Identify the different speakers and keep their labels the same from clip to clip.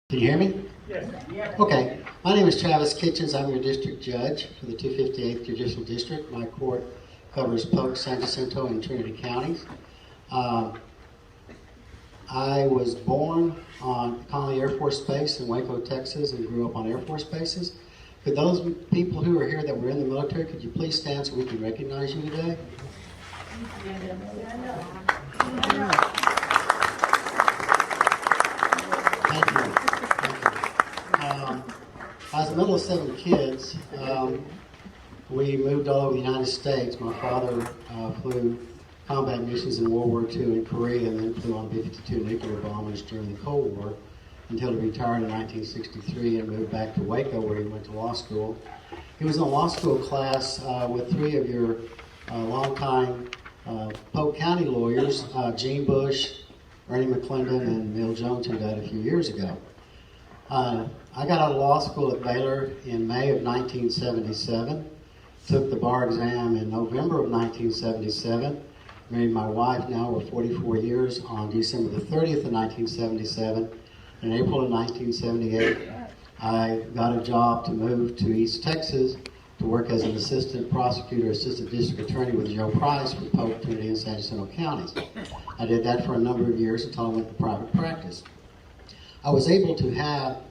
Speaker 1: Can you hear me?
Speaker 2: Yes.
Speaker 1: Okay. My name is Travis Kitchens. I'm your district judge for the 258th Judicial District. My court covers Polk, San Jacinto, and Trinity counties. I was born on Connally Air Force Base in Waco, Texas, and grew up on Air Force bases. Could those people who are here that were in the military, could you please stand so we can recognize you today? Thank you. I was the middle of 7 kids. We moved all over the United States. My father flew combat missions in World War II in Korea and then flew on B-52 nuclear bombers during the Cold War until he retired in 1963 and moved back to Waco where he went to law school. He was in a law school class with 3 of your longtime Polk County lawyers, Gene Bush, Ernie McClendon, and Neil Jones, who died a few years ago. I got out of law school at Baylor in May of 1977, took the bar exam in November of 1977, married my wife now for 44 years on December the 30th of 1977. In April of 1978, I got a job to move to East Texas to work as an assistant prosecutor, assistant district attorney with Joe Price for Polk, Trinity, and San Jacinto counties. I did that for a number of years until I went to private practice. I was able to have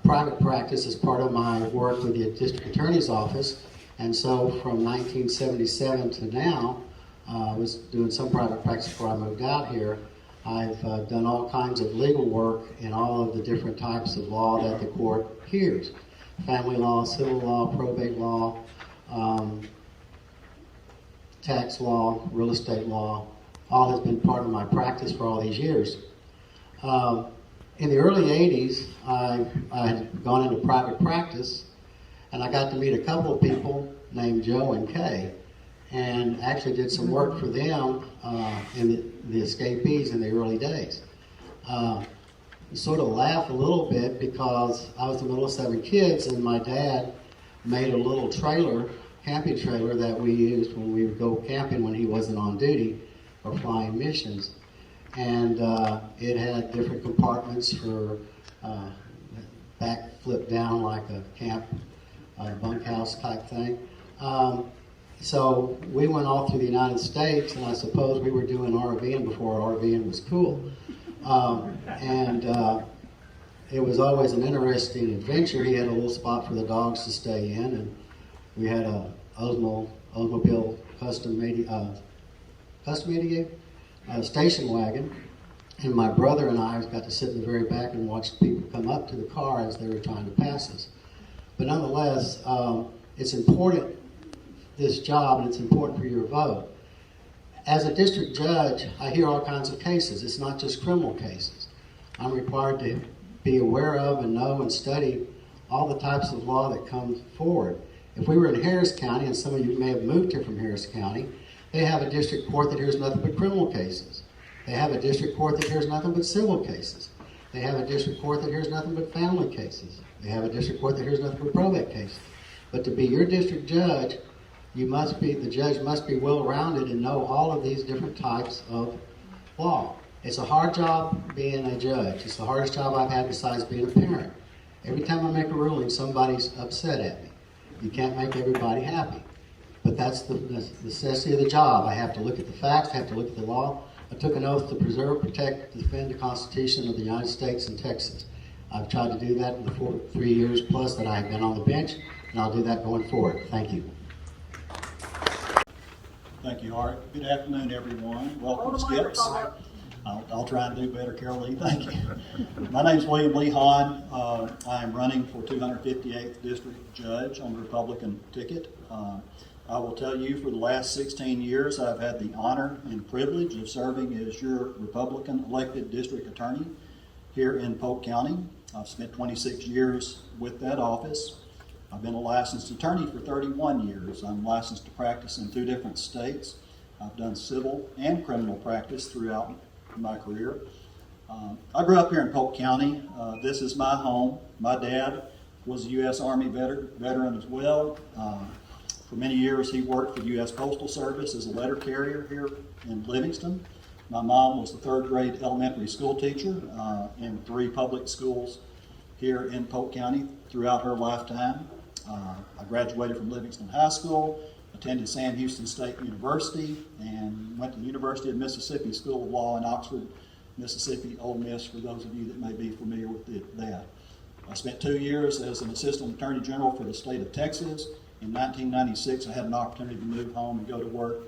Speaker 1: private practice as part of my work with the district attorney's office, and so from 1977 to now, I was doing some private practice before I moved out here. I've done all kinds of legal work in all of the different types of law that the court hears. Family law, civil law, probate law, tax law, real estate law, all has been part of my practice for all these years. In the early 80s, I had gone into private practice, and I got to meet a couple of people named Joe and Kay, and actually did some work for them in the escapees in the early days. Sort of laugh a little bit because I was the middle of 7 kids, and my dad made a little trailer, camping trailer, that we used when we would go camping when he wasn't on duty or flying missions. And it had different compartments for back flip down like a camp bunkhouse type thing. So we went all through the United States, and I suppose we were doing RVing before RVing was cool. It was always an interesting adventure. He had a little spot for the dogs to stay in, and we had a Oldsmobile custom station wagon, and my brother and I got to sit in the very back and watch people come up to the car as they were trying to pass us. But nonetheless, it's important, this job, and it's important for your vote. As a district judge, I hear all kinds of cases. It's not just criminal cases. I'm required to be aware of and know and study all the types of law that come forward. If we were in Harris County, and some of you may have moved here from Harris County, they have a district court that hears nothing but criminal cases. They have a district court that hears nothing but civil cases. They have a district court that hears nothing but family cases. They have a district court that hears nothing but probate cases. But to be your district judge, the judge must be well-rounded and know all of these different types of law. It's a hard job being a judge. It's the hardest job I've had besides being a parent. Every time I make a ruling, somebody's upset at me. You can't make everybody happy. But that's the necessity of the job. I have to look at the facts, I have to look at the law. I took an oath to preserve, protect, defend the Constitution of the United States and Texas. I've tried to do that in the 3 years plus that I've been on the bench, and I'll do that going forward. Thank you.
Speaker 3: Thank you, Art. Good afternoon, everyone. Welcome, Skips. I'll try and do better, Carol Lee. Thank you. My name is William Lee Hahn. I am running for 258th District Judge on the Republican ticket. I will tell you, for the last 16 years, I've had the honor and privilege of serving as your Republican elected district attorney here in Polk County. I've spent 26 years with that office. I've been a licensed attorney for 31 years. I'm licensed to practice in 2 different states. I've done civil and criminal practice throughout my career. I grew up here in Polk County. This is my home. My dad was a U.S. Army veteran as well. For many years, he worked for the U.S. Postal Service as a letter carrier here in Livingston. My mom was the third grade elementary school teacher in 3 public schools here in Polk County throughout her lifetime. I graduated from Livingston High School, attended Sam Houston State University, and went to the University of Mississippi School of Law in Oxford, Mississippi, Ole Miss, for those of you that may be familiar with that. I spent 2 years as an Assistant Attorney General for the state of Texas. In 1996, I had an opportunity to move home and go to work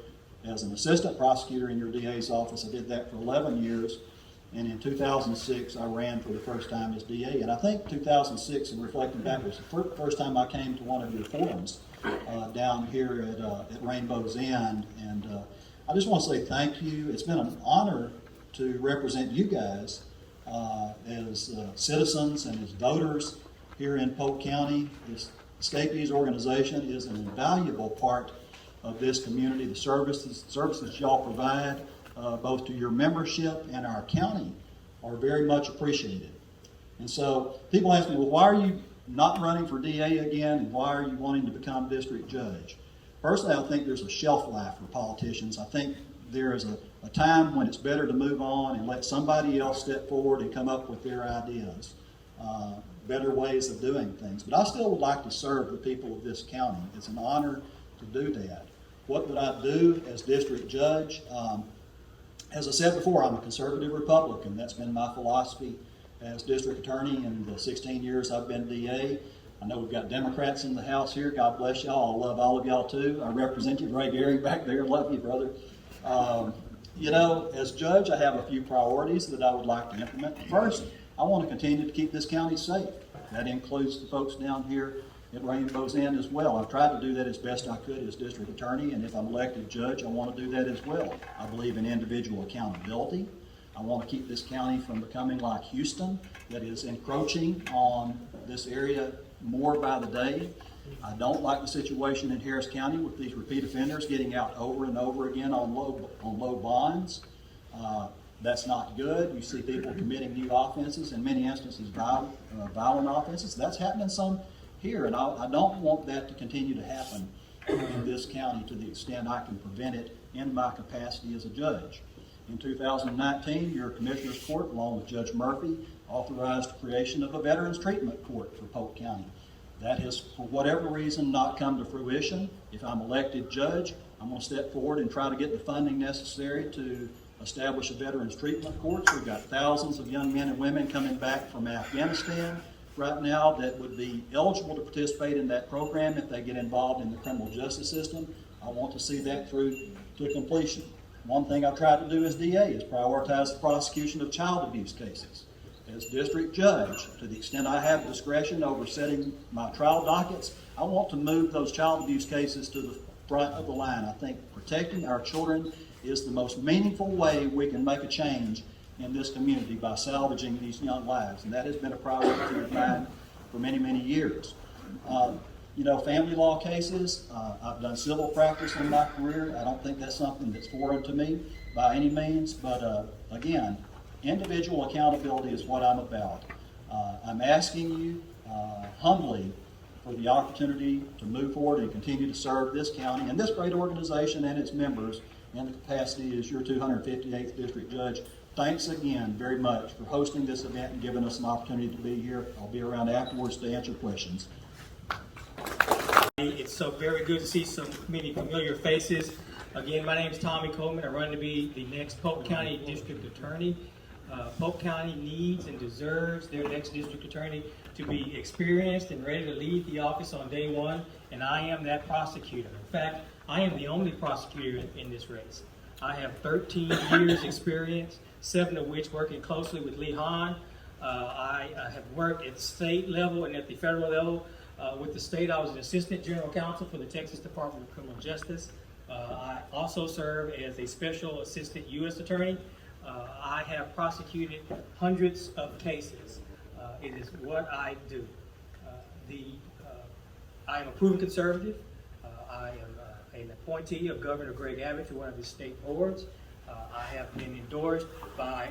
Speaker 3: as an assistant prosecutor in your DA's office. I did that for 11 years. And in 2006, I ran for the first time as DA. And I think 2006, and reflecting back, was the first time I came to one of your forums down here at Rainbow's End. And I just want to say thank you. It's been an honor to represent you guys as citizens and as voters here in Polk County. This Escapees organization is an invaluable part of this community. The services y'all provide both to your membership and our county are very much appreciated. And so people ask me, well, why are you not running for DA again, and why are you wanting to become district judge? Personally, I think there's a shelf life for politicians. I think there is a time when it's better to move on and let somebody else step forward and come up with their ideas, better ways of doing things. But I still would like to serve the people of this county. It's an honor to do that. What would I do as district judge? As I said before, I'm a conservative Republican. That's been my philosophy as district attorney in the 16 years I've been DA. I know we've got Democrats in the House here. God bless y'all. I love all of y'all too. I represent you, Ray Gary, back there. Love you, brother. You know, as judge, I have a few priorities that I would like to implement. First, I want to continue to keep this county safe. That includes the folks down here at Rainbow's End as well. I've tried to do that as best I could as district attorney, and if I'm elected judge, I want to do that as well. I believe in individual accountability. I want to keep this county from becoming like Houston, that is encroaching on this area more by the day. I don't like the situation in Harris County with these repeat offenders getting out over and over again on low bonds. That's not good. You see people committing new offenses, in many instances violent offenses. That's happening some here, and I don't want that to continue to happen in this county to the extent I can prevent it in my capacity as a judge. In 2019, your Commissioner's Court, along with Judge Murphy, authorized the creation of a Veterans Treatment Court for Polk County. That has, for whatever reason, not come to fruition. If I'm elected judge, I'm going to step forward and try to get the funding necessary to establish a Veterans Treatment Court. So we've got thousands of young men and women coming back from Afghanistan right now that would be eligible to participate in that program if they get involved in the criminal justice system. I want to see that through to completion. One thing I've tried to do as DA is prioritize the prosecution of child abuse cases. As district judge, to the extent I have discretion over setting my trial dockets, I want to move those child abuse cases to the front of the line. I think protecting our children is the most meaningful way we can make a change in this community by salvaging these young lives, and that has been a priority of mine for many, many years. You know, family law cases, I've done civil practice in my career. I don't think that's something that's foreign to me by any means, but again, individual accountability is what I'm about. I'm asking you humbly for the opportunity to move forward and continue to serve this county and this great organization and its members in the capacity as your 258th District Judge. Thanks again very much for hosting this event and giving us an opportunity to be here. I'll be around afterwards to answer questions.
Speaker 2: It's so very good to see so many familiar faces. Again, my name is Tommy Coleman. I run to be the next Polk County District Attorney. Polk County needs and deserves their next district attorney to be experienced and ready to lead the office on day one, and I am that prosecutor. In fact, I am the only prosecutor in this race. I have 13 years experience, 7 of which working closely with Lee Hahn. I have worked at the state level and at the federal level. With the state, I was an assistant general counsel for the Texas Department of Criminal Justice. I also serve as a special assistant U.S. attorney. I have prosecuted hundreds of cases. It is what I do. I am a proven conservative. I am an appointee of Governor Greg Abbott to one of his state boards. I have been endorsed by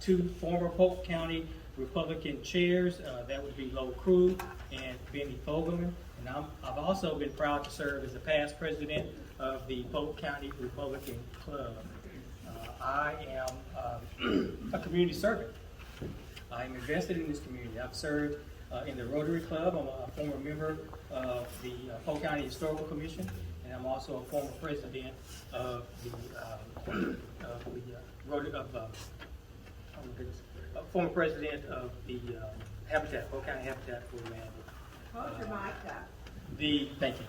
Speaker 2: 2 former Polk County Republican chairs. That would be Lo Crew and Benny Fogelman. And I've also been proud to serve as the past president of the Polk County Republican Club. I am a community servant. I'm invested in this community. I've served in the Rotary Club. I'm a former member of the Polk County Historical Commission, and I'm also a former president of the former president of the Habitat, Polk County Habitat for Humanity.
Speaker 4: Hold your mic up.
Speaker 2: Thank you.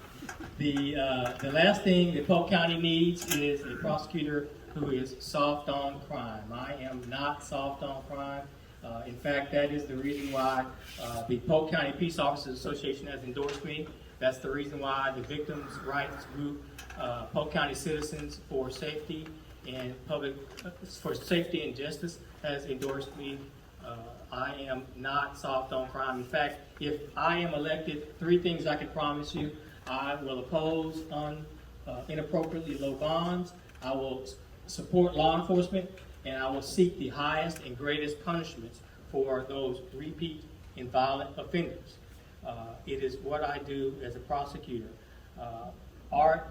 Speaker 2: The last thing that Polk County needs is a prosecutor who is soft on crime. I am not soft on crime. In fact, that is the reason why the Polk County Peace Officers Association has endorsed me. That's the reason why the victims' rights group, Polk County Citizens for Safety and Justice, has endorsed me. I am not soft on crime. In fact, if I am elected, 3 things I can promise you: I will oppose inappropriately low bonds, I will support law enforcement, and I will seek the highest and greatest punishments for those repeat and violent offenders. It is what I do as a prosecutor.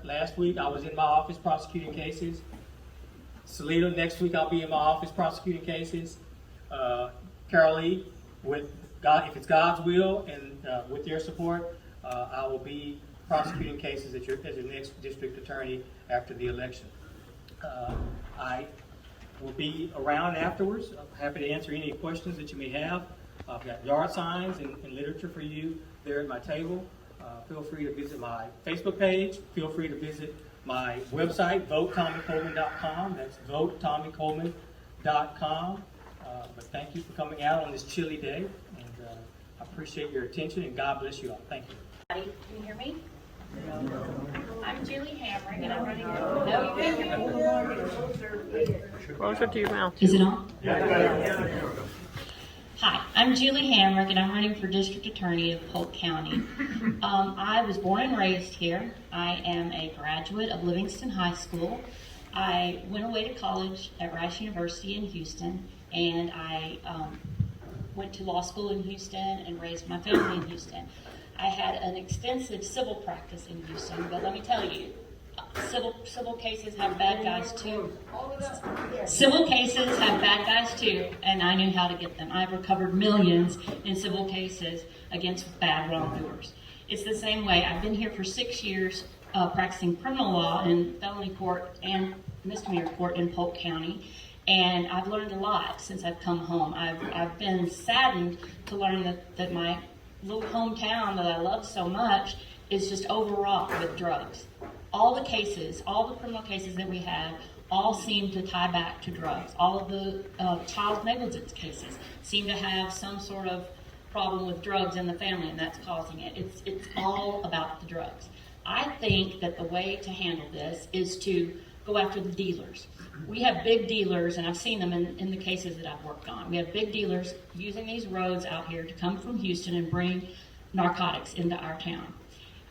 Speaker 2: Last week I was in my office prosecuting cases. Salida, next week I'll be in my office prosecuting cases. Carol Lee, with God, if it's God's will and with your support, I will be prosecuting cases as your next district attorney after the election. I will be around afterwards. I'm happy to answer any questions that you may have. I've got yard signs and literature for you there at my table. Feel free to visit my Facebook page. Feel free to visit my website, votetommycoleman.com. That's votetommycoleman.com. But thank you for coming out on this chilly day, and I appreciate your attention, and God bless you all. Thank you.
Speaker 5: Can you hear me? I'm Julie Hamrick, and I'm running for...
Speaker 6: Closer to your mouth.
Speaker 5: Is it on? Hi, I'm Julie Hamrick, and I'm running for District Attorney of Polk County. I was born and raised here. I am a graduate of Livingston High School. I went away to college at Rice University in Houston, and I went to law school in Houston and raised my family in Houston. I had an extensive civil practice in Houston, but let me tell you, civil cases have bad guys too. Civil cases have bad guys too, and I knew how to get them. I've recovered millions in civil cases against bad wrongdoers. It's the same way. I've been here for 6 years practicing criminal law in felony court and misdemeanor court in Polk County, and I've learned a lot since I've come home. I've been saddened to learn that my little hometown that I love so much is just overwrought with drugs. All the cases, all the criminal cases that we have, all seem to tie back to drugs. All of the child negligence cases seem to have some sort of problem with drugs in the family, and that's causing it. It's all about the drugs. I think that the way to handle this is to go after the dealers. We have big dealers, and I've seen them in the cases that I've worked on. We have big dealers using these roads out here to come from Houston and bring narcotics into our town.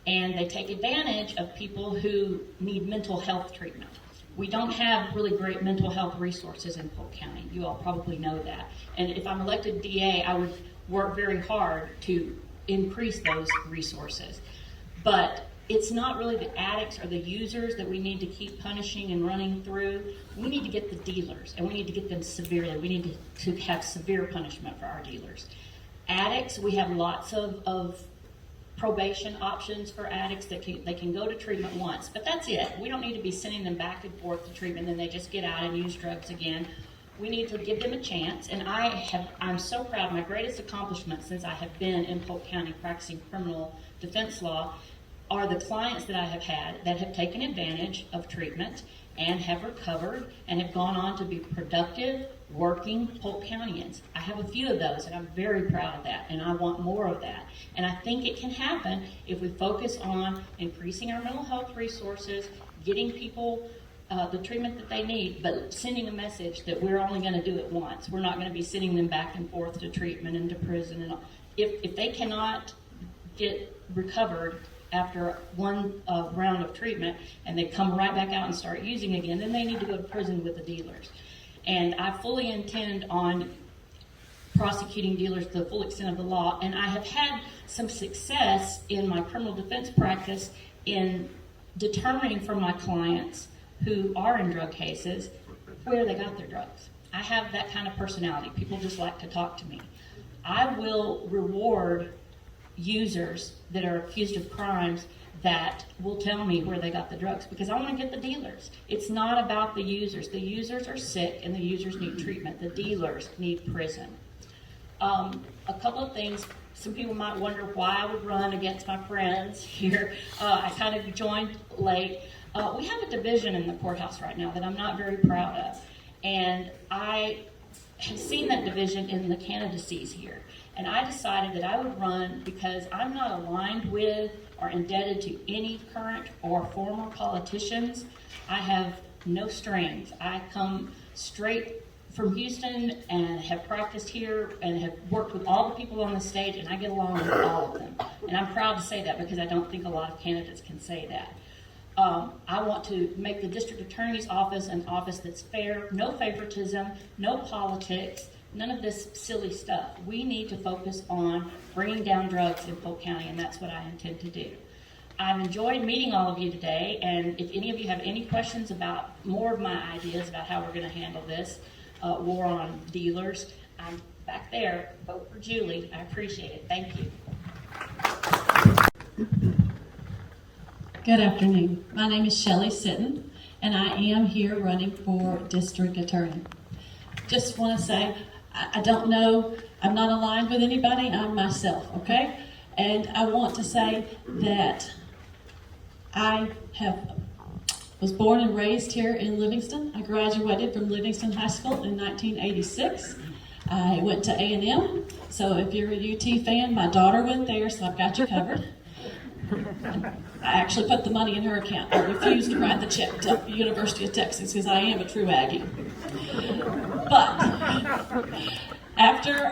Speaker 5: And they take advantage of people who need mental health treatment. We don't have really great mental health resources in Polk County. You all probably know that. And if I'm elected DA, I would work very hard to increase those resources. But it's not really the addicts or the users that we need to keep punishing and running through. We need to get the dealers, and we need to get them severely. We need to have severe punishment for our dealers. Addicts, we have lots of probation options for addicts that they can go to treatment once, but that's it. We don't need to be sending them back and forth to treatment and then they just get out and use drugs again. We need to give them a chance, and I'm so proud. My greatest accomplishment since I have been in Polk County practicing criminal defense law are the clients that I have had that have taken advantage of treatment and have recovered and have gone on to be productive, working Polk Countyans. I have a few of those, and I'm very proud of that, and I want more of that. And I think it can happen if we focus on increasing our mental health resources, getting people the treatment that they need, but sending a message that we're only going to do it once. We're not going to be sending them back and forth to treatment and to prison. And if they cannot get recovered after one round of treatment and they come right back out and start using again, then they need to go to prison with the dealers. And I fully intend on prosecuting dealers to the full extent of the law, and I have had some success in my criminal defense practice in determining from my clients who are in drug cases where they got their drugs. I have that kind of personality. People just like to talk to me. I will reward users that are accused of crimes that will tell me where they got the drugs, because I want to get the dealers. It's not about the users. The users are sick and the users need treatment. The dealers need prison. A couple of things. Some people might wonder why I would run against my friends here. I kind of joined late. We have a division in the courthouse right now that I'm not very proud of. And I have seen that division in the candidacies here. And I decided that I would run because I'm not aligned with or indebted to any current or former politicians. I have no strings. I come straight from Houston and have practiced here and have worked with all the people on the stage, and I get along with all of them. And I'm proud to say that because I don't think a lot of candidates can say that. I want to make the district attorney's office an office that's fair, no favoritism, no politics, none of this silly stuff. We need to focus on bringing down drugs in Polk County, and that's what I intend to do. I've enjoyed meeting all of you today, and if any of you have any questions about more of my ideas about how we're going to handle this war on dealers, I'm back there. Vote for Julie. I appreciate it. Thank you.
Speaker 6: Good afternoon. My name is Shelley Sitton, and I am here running for district attorney. Just want to say, I don't know, I'm not aligned with anybody, I'm myself, okay? And I want to say that I was born and raised here in Livingston. I graduated from Livingston High School in 1986. I went to A&M, so if you're a UT fan, my daughter went there, so I've got you covered. I actually put the money in her account. I refused to write the check to the University of Texas because I am a true Aggie. But after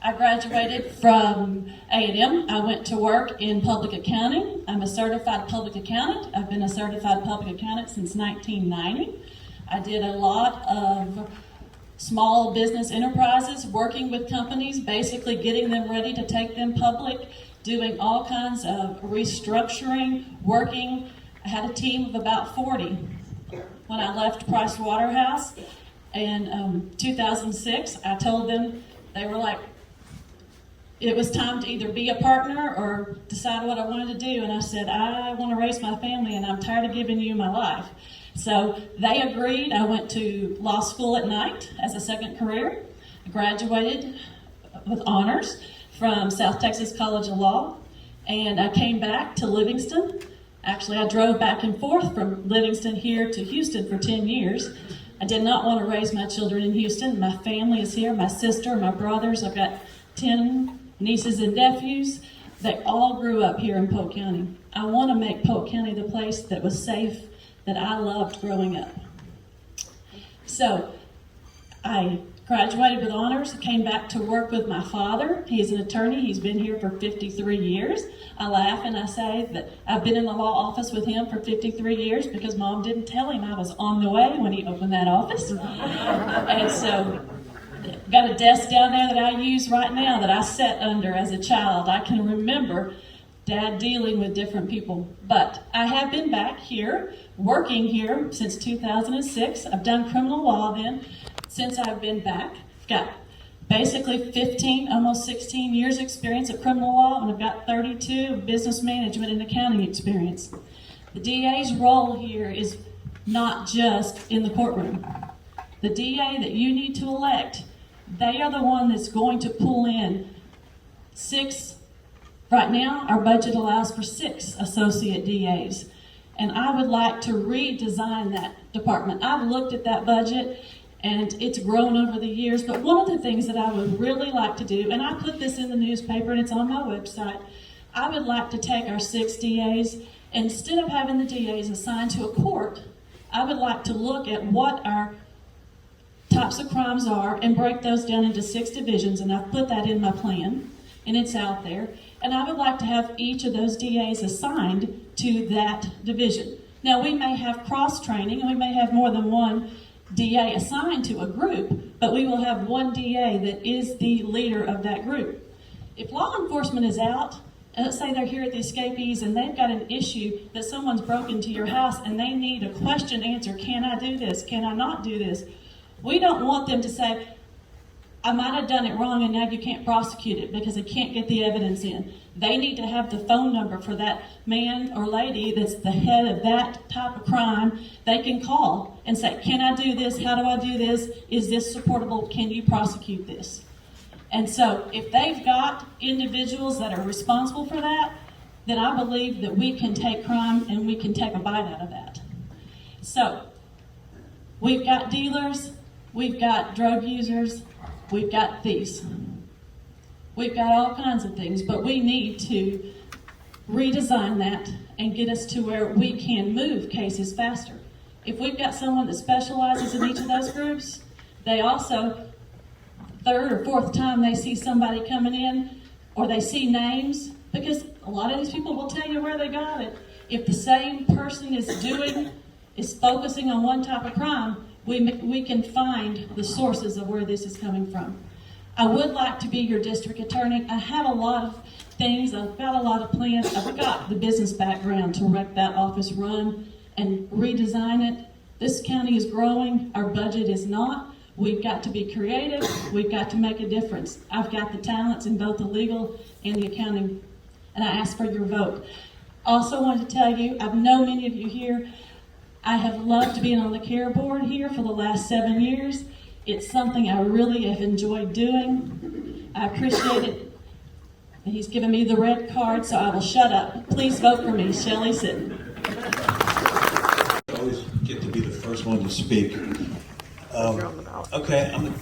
Speaker 6: I graduated from A&M, I went to work in public accounting. I'm a certified public accountant. I've been a certified public accountant since 1990. I did a lot of small business enterprises, working with companies, basically getting them ready to take them public, doing all kinds of restructuring, working. I had a team of about 40. When I left Price Waterhouse in 2006, I told them, they were like, it was time to either be a partner or decide what I wanted to do. And I said, I want to raise my family and I'm tired of giving you my life. So they agreed. I went to law school at night as a second career. I graduated with honors from South Texas College of Law, and I came back to Livingston. Actually, I drove back and forth from Livingston here to Houston for 10 years. I did not want to raise my children in Houston. My family is here, my sister, my brothers. I've got 10 nieces and nephews. They all grew up here in Polk County. I want to make Polk County the place that was safe, that I loved growing up. So I graduated with honors, came back to work with my father. He's an attorney. He's been here for 53 years. I laugh and I say that I've been in the law office with him for 53 years because Mom didn't tell him I was on the way when he opened that office. And so got a desk down there that I use right now that I sat under as a child. I can remember Dad dealing with different people. But I have been back here, working here since 2006. I've done criminal law then. Since I've been back, I've got basically 15, almost 16 years experience of criminal law, and I've got 32 business management and accounting experience. The DA's role here is not just in the courtroom. The DA that you need to elect, they are the one that's going to pull in 6, right now our budget allows for 6 associate DAs. And I would like to redesign that department. I've looked at that budget and it's grown over the years, but one of the things that I would really like to do, and I put this in the newspaper and it's on my website, I would like to take our 6 DAs, instead of having the DAs assigned to a court, I would like to look at what our types of crimes are and break those down into 6 divisions, and I've put that in my plan, and it's out there. And I would like to have each of those DAs assigned to that division. Now, we may have cross-training, and we may have more than one DA assigned to a group, but we will have one DA that is the leader of that group. If law enforcement is out let's say they're here at the escapees and they've got an issue that someone's broken into your house and they need a question answered. Can I do this? Can I not do this? We don't want them to say, I might have done it wrong and now you can't prosecute it because they can't get the evidence in. They need to have the phone number for that man or lady that's the head of that type of crime. They can call and say, can I do this? How do I do this? Is this supportable? Can you prosecute this? And so if they've got individuals that are responsible for that, then I believe that we can take crime and we can take a bite out of that. So we've got dealers, we've got drug users, we've got thieves. We've got all kinds of things, but we need to redesign that and get us to where we can move cases faster. If we've got someone that specializes in each of those groups, they also, third or fourth time they see somebody coming in or they see names, because a lot of these people will tell you where they got it. If the same person is focusing on one type of crime, we can find the sources of where this is coming from. I would like to be your district attorney. I have a lot of things. I've got a lot of plans. I've got the business background to make that office run and redesign it. This county is growing. Our budget is not. We've got to be creative. We've got to make a difference. I've got the talents in both the legal and the accounting, and I ask for your vote. Also wanted to tell you, I know many of you here, I have loved being on the care board here for the last 7 years. It's something I really have enjoyed doing. I appreciate it. He's given me the red card, so I will shut up. Please vote for me, Shelley Sitton.
Speaker 7: I always get to be the first one to speak. Okay, I'm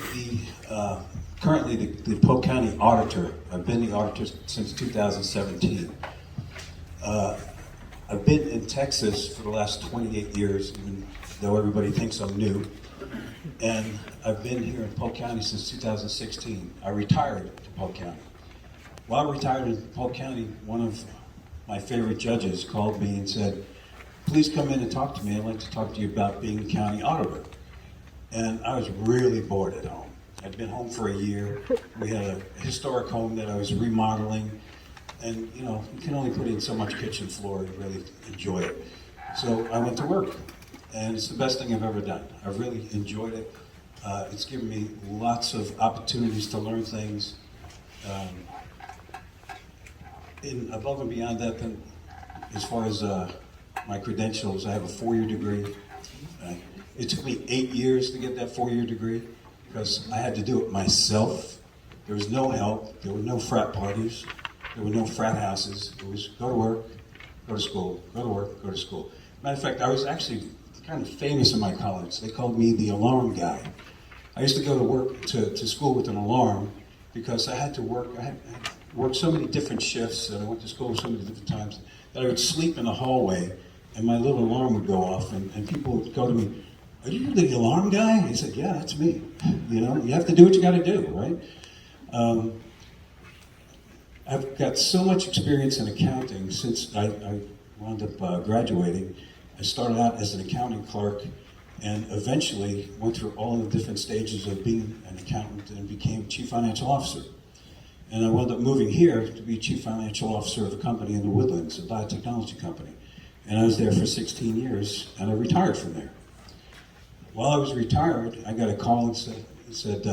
Speaker 7: currently the Polk County Auditor. I've been the auditor since 2017. I've been in Texas for the last 28 years, even though everybody thinks I'm new. And I've been here in Polk County since 2016. I retired to Polk County. While retired in Polk County, one of my favorite judges called me and said, please come in and talk to me. I'd like to talk to you about being the county auditor. And I was really bored at home. I'd been home for a year. We had a historic home that I was remodeling. And you know, you can only put in so much kitchen floor to really enjoy it. So I went to work. And it's the best thing I've ever done. I've really enjoyed it. It's given me lots of opportunities to learn things. Above and beyond that, then, as far as my credentials, I have a 4-year degree. It took me 8 years to get that 4-year degree because I had to do it myself. There was no help. There were no frat parties. There were no frat houses. It was go to work, go to school, go to work, go to school. Matter of fact, I was actually kind of famous in my college. They called me the alarm guy. I used to go to work to school with an alarm because I had to work. I had worked so many different shifts and I went to school so many different times that I would sleep in the hallway and my little alarm would go off and people would go to me, are you the alarm guy? I said, yeah, that's me. You know, you have to do what you got to do, right? I've got so much experience in accounting since I wound up graduating. I started out as an accounting clerk and eventually went through all the different stages of being an accountant and became chief financial officer. And I wound up moving here to be chief financial officer of a company in the Woodlands, a biotechnology company. And I was there for 16 years and I retired from there. While I was retired, I got a call and said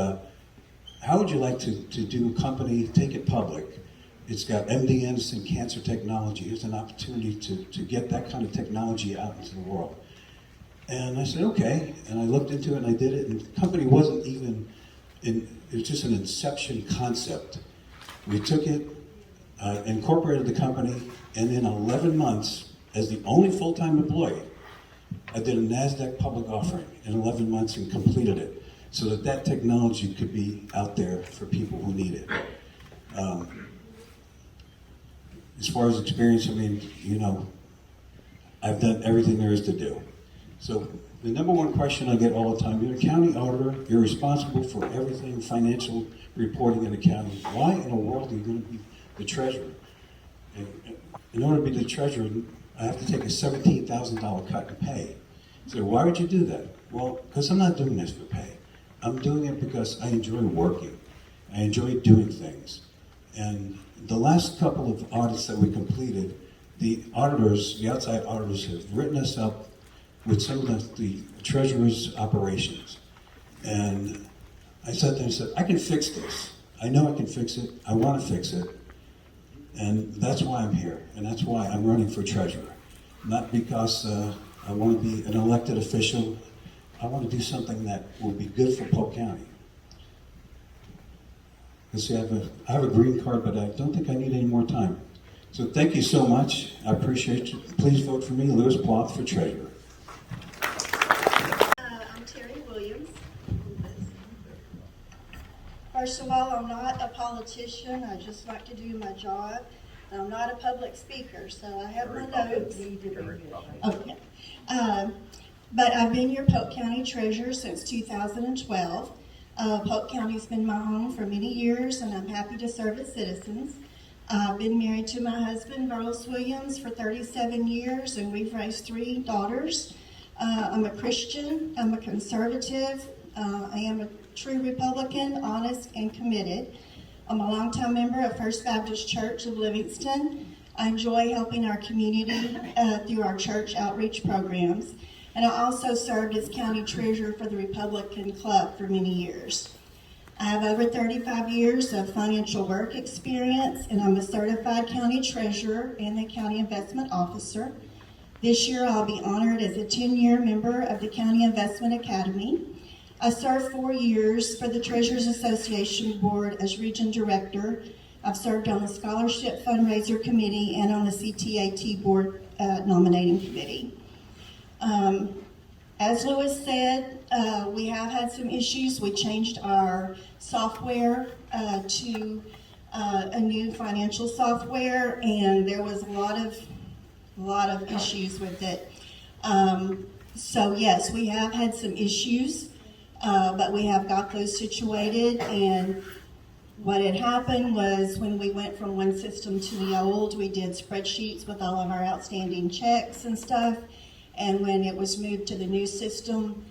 Speaker 7: how would you like to do a company, take it public? It's got MD Anderson cancer technology. Here's an opportunity to get that kind of technology out into the world. And I said, okay. And I looked into it and I did it. And the company wasn't even, it was just an inception concept. We took it, incorporated the company, and in 11 months, as the only full-time employee, I did a NASDAQ public offering in 11 months and completed it so that that technology could be out there for people who need it. As far as experience, I mean, you know, I've done everything there is to do. So the number one question I get all the time, you're a county auditor, you're responsible for everything financial reporting in the county. Why in the world are you going to be the treasurer? And in order to be the treasurer, I have to take a $17,000 cut in pay. So why would you do that? Well, because I'm not doing this for pay. I'm doing it because I enjoy working. I enjoy doing things. And the last couple of audits that we completed, the auditors, the outside auditors have written us up with some of the treasurer's operations. And I sat there and said, I can fix this. I know I can fix it. I want to fix it. And that's why I'm here. And that's why I'm running for treasurer. Not because I want to be an elected official. I want to do something that will be good for Polk County. You see, I have a green card, but I don't think I need any more time. So thank you so much. I appreciate you. Please vote for me, Lewis Ploth, for treasurer.
Speaker 4: I'm Terri Williams. First of all, I'm not a politician. I just like to do my job. I'm not a public speaker, so I have my notes. Okay. But I've been your Polk County treasurer since 2012. Polk County's been my home for many years, and I'm happy to serve its citizens. I've been married to my husband, Burles Williams, for 37 years, and we've raised 3 daughters. I'm a Christian, I'm a conservative, I am a true Republican, honest, and committed. I'm a longtime member of First Baptist Church of Livingston. I enjoy helping our community through our church outreach programs. And I also served as county treasurer for the Republican Club for many years. I have over 35 years of financial work experience, and I'm a certified county treasurer and a county investment officer. This year I'll be honored as a 10-year member of the County Investment Academy. I served 4 years for the Treasurers Association Board as region director. I've served on the Scholarship Fundraiser Committee and on the CTAT Board Nominating Committee. As Lewis said, we have had some issues. We changed our software to a new financial software, and there was a lot of issues with it. So yes, we have had some issues, but we have got those situated. And what had happened was when we went from one system to the old, we did spreadsheets with all of our outstanding checks and stuff. And when it was moved to the new system,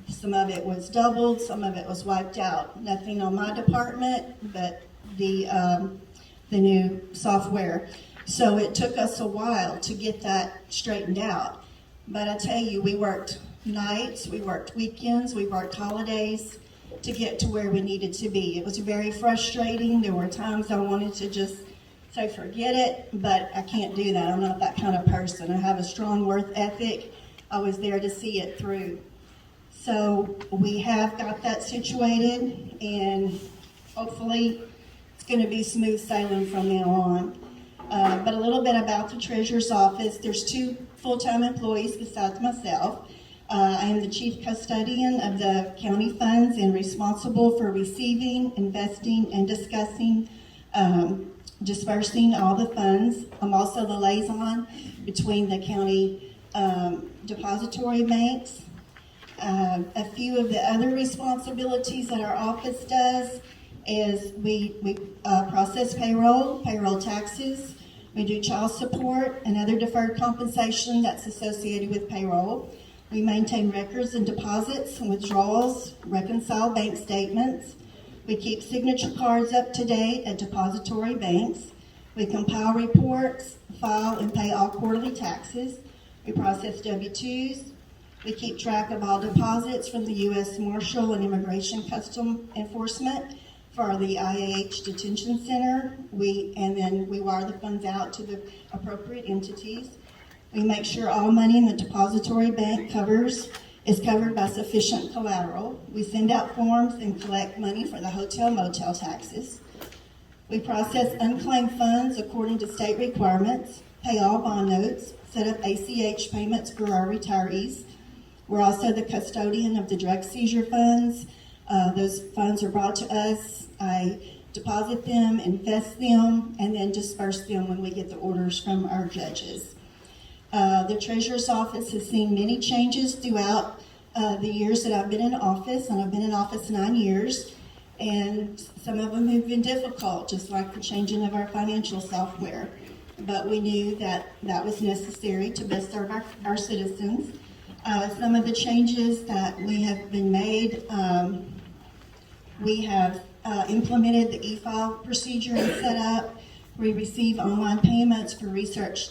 Speaker 4: some of it was doubled, some of it was wiped out. Nothing on my department, but the new software. So it took us a while to get that straightened out. But I tell you, we worked nights, we worked weekends, we worked holidays to get to where we needed to be. It was very frustrating. There were times I wanted to just say forget it, but I can't do that. I'm not that kind of person. I have a strong work ethic. I was there to see it through. So we have got that situated, and hopefully it's going to be smooth sailing from now on. But a little bit about the treasurer's office. There's 2 full-time employees besides myself. I am the chief custodian of the county funds and responsible for receiving, investing, and dispersing all the funds. I'm also the liaison between the county depository banks. A few of the other responsibilities that our office does is we process payroll taxes, we do child support and other deferred compensation that's associated with payroll. We maintain records and deposits and withdrawals, reconcile bank statements. We keep signature cards up to date at depository banks. We compile reports, file and pay all quarterly taxes. We process W-2s. We keep track of all deposits from the U.S. Marshal and Immigration Custom Enforcement for the IAH Detention Center. And then we wire the funds out to the appropriate entities. We make sure all money in the depository bank is covered by sufficient collateral. We send out forms and collect money for the hotel motel taxes. We process unclaimed funds according to state requirements, pay all bond notes, set up ACH payments for our retirees. We're also the custodian of the drug seizure funds. Those funds are brought to us. I deposit them, invest them, and then disperse them when we get the orders from our judges. The treasurer's office has seen many changes throughout the years that I've been in office, and I've been in office 9 years, and some of them have been difficult, just like the changing of our financial software. But we knew that that was necessary to best serve our citizens. Some of the changes that we have been made, we have implemented the e-file procedure and set up. We receive online payments for research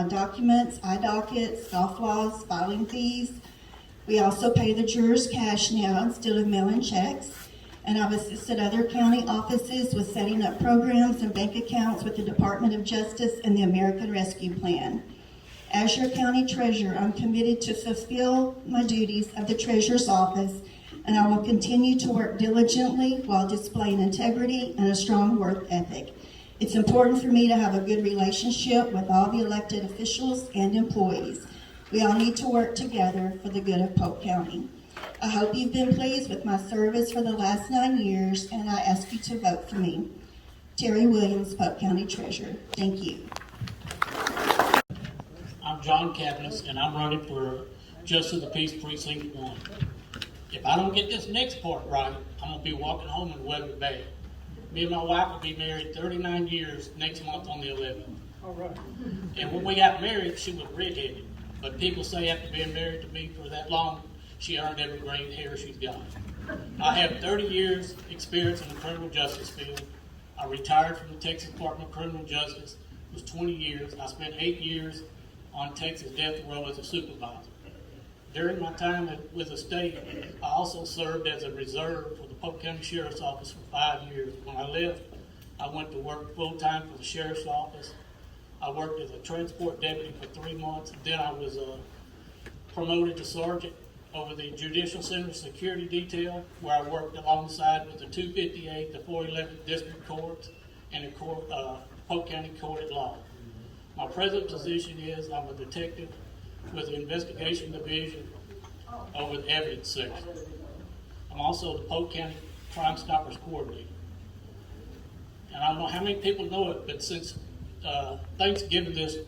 Speaker 4: documents, iDockets, scofflaws, filing fees. We also pay the jurors cash now instead of mailing checks. And I've assisted other county offices with setting up programs and bank accounts with the Department of Justice and the American Rescue Plan. As your county treasurer, I'm committed to fulfill my duties of the treasurer's office, and I will continue to work diligently while displaying integrity and a strong work ethic. It's important for me to have a good relationship with all the elected officials and employees. We all need to work together for the good of Polk County. I hope you've been pleased with my service for the last 9 years, and I ask you to vote for me. Terri Williams, Polk County Treasurer. Thank you.
Speaker 8: I'm John Cabinets, and I'm running for Justice of the Peace Precinct 1. If I don't get this next part right, I'm going to be walking home in weather bad. Me and my wife will be married 39 years next month on the 11th.
Speaker 2: All right.
Speaker 8: And when we got married, she was redheaded. But people say after being married to me for that long, she earned every grain hair she's got. I have 30 years experience in the criminal justice field. I retired from the Texas Department of Criminal Justice. It was 20 years. I spent 8 years on Texas death row as a supervisor. During my time with the state, I also served as a reserve for the Polk County Sheriff's Office for 5 years. When I left, I went to work full-time for the Sheriff's Office. I worked as a transport deputy for 3 months. Then I was promoted to sergeant over the Judicial Center Security Detail, where I worked alongside with the 258, the 411 District Courts, and the Polk County Court at Law. My present position is I'm a detective with the Investigation Division over the Evidence Section. I'm also the Polk County Crime Stoppers Coordinator. And I don't know how many people know it, but since Thanksgiving this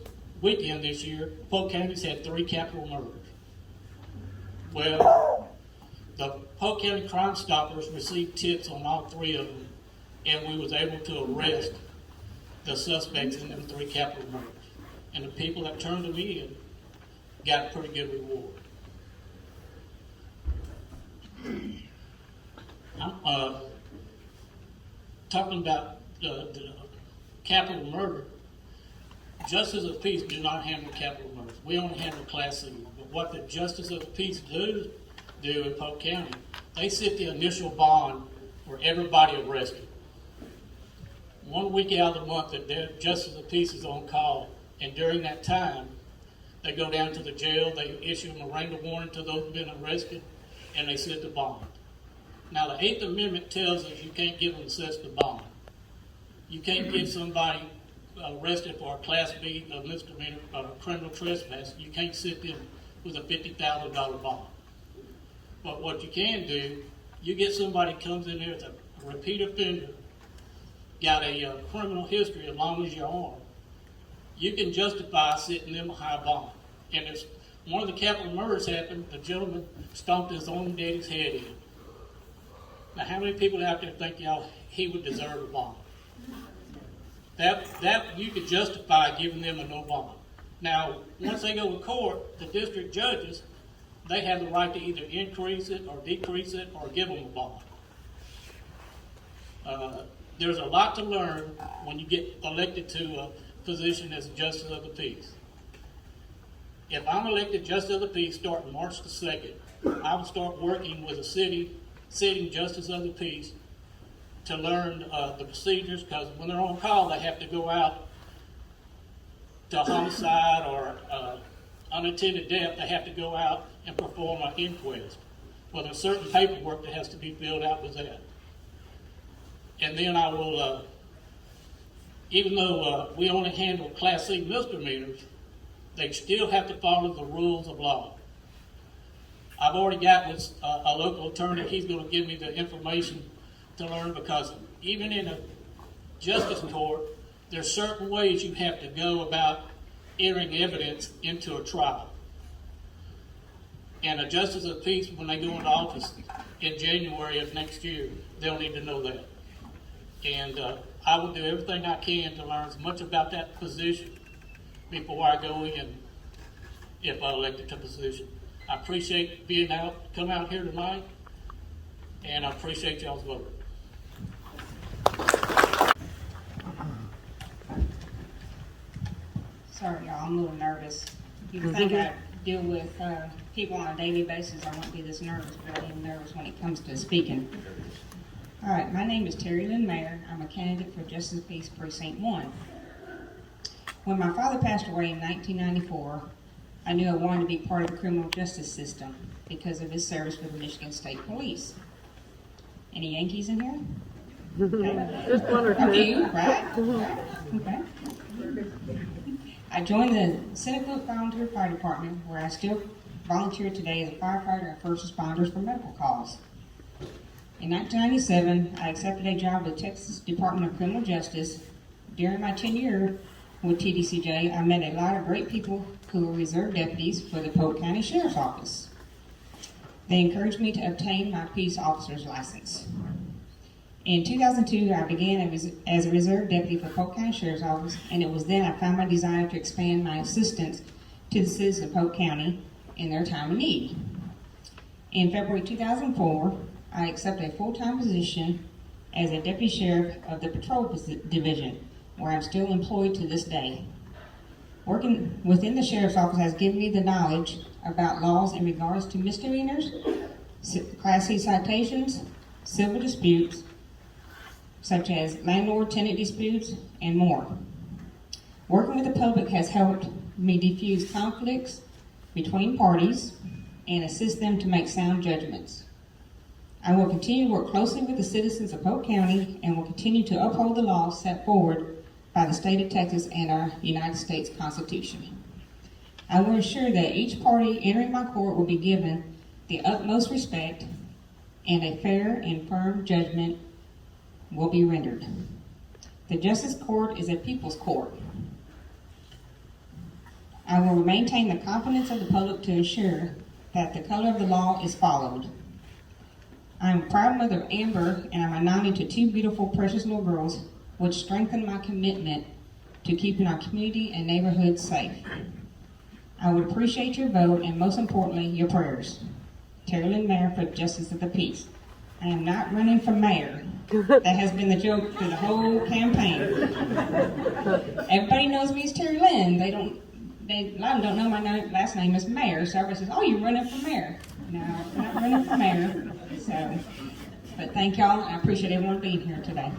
Speaker 8: weekend this year, Polk County's had 3 capital murders. Well, the Polk County Crime Stoppers received tips on all 3 of them, and we was able to arrest the suspects in them 3 capital murders. And the people that turned them in got a pretty good reward. I'm talking about the capital murder. Justice of the Peace do not handle capital murders. We only handle Class C. But what the Justice of the Peace do in Polk County, they set the initial bond for everybody arrested. 1 week out of the month that their Justice of the Peace is on call, and during that time, they go down to the jail, they issue a Miranda warning to those who've been arrested, and they set the bond. Now, the 8th Amendment tells us you can't give them access to bond. You can't give somebody arrested for a Class B misdemeanor criminal trespass. You can't sit them with a $50,000 bond. But what you can do, you get somebody comes in there as a repeat offender, got a criminal history as long as your arm, you can justify sitting them a high bond. And if one of the capital murders happened, the gentleman stomped his own daddy's head in. Now, how many people out there think he would deserve a bond? That you could justify giving them a no bond. Now, once they go to court, the district judges, they have the right to either increase it or decrease it or give them a bond. There's a lot to learn when you get elected to a position as Justice of the Peace. If I'm elected Justice of the Peace starting March the 2nd, I will start working with a sitting Justice of the Peace to learn the procedures, because when they're on call, they have to go out to homicide or unattended death. They have to go out and perform an inquest. Well, there's certain paperwork that has to be filled out with that. And then I will, even though we only handle Class C misdemeanors, they still have to follow the rules of law. I've already got with a local attorney. He's going to give me the information to learn, because even in a justice court, there's certain ways you have to go about entering evidence into a trial. And a Justice of the Peace, when they go into office in January of next year, they'll need to know that. And I will do everything I can to learn as much about that position before I go in, if I'm elected to position. I appreciate come out here tonight, and I appreciate y'all's vote.
Speaker 9: Sorry, y'all, I'm a little nervous. You'd think I deal with people on a daily basis, I wouldn't be this nervous, but I am nervous when it comes to speaking. All right, my name is Terri Lynn Mayer. I'm a candidate for Justice of the Peace Precinct 1. When my father passed away in 1994, I knew I wanted to be part of the criminal justice system because of his service for the Michigan State Police. Any Yankees in here? Okay.
Speaker 10: Just one or
Speaker 9: A
Speaker 10: two.
Speaker 9: few, right? Okay. I joined the Seneca Volunteer Fire Department, where I still volunteer today as a firefighter and first responders for medical calls. In 1997, I accepted a job with the Texas Department of Criminal Justice. During my tenure with TDCJ, I met a lot of great people who were reserve deputies for the Polk County Sheriff's Office. They encouraged me to obtain my peace officer's license. In 2002, I began as a reserve deputy for Polk County Sheriff's Office, and it was then I found my desire to expand my assistance to the citizens of Polk County in their time of need. In February 2004, I accepted a full-time position as a deputy sheriff of the patrol division, where I'm still employed to this day. Working within the sheriff's office has given me the knowledge about laws in regards to misdemeanors, Class C citations, civil disputes, such as landlord-tenant disputes, and more. Working with the public has helped me diffuse conflicts between parties and assist them to make sound judgments. I will continue to work closely with the citizens of Polk County and will continue to uphold the laws set forward by the state of Texas and our United States Constitution. I will ensure that each party entering my court will be given the utmost respect and a fair and firm judgment will be rendered. The Justice Court is a people's court. I will maintain the confidence of the public to ensure that the color of the law is followed. I am a proud mother of Amber, and I'm a nanny to two beautiful, precious little girls, which strengthen my commitment to keeping our community and neighborhood safe. I would appreciate your vote, and most importantly, your prayers. Terri Lynn Mayer for Justice of the Peace. I am not running for mayor. That has been the joke through the whole campaign. Everybody knows me as Terri Lynn. A lot of them don't know my last name is Mayer, so everybody says, "Oh, you're running for mayor." No, I'm not running for mayor. So, but thank y'all. I appreciate everyone being here today.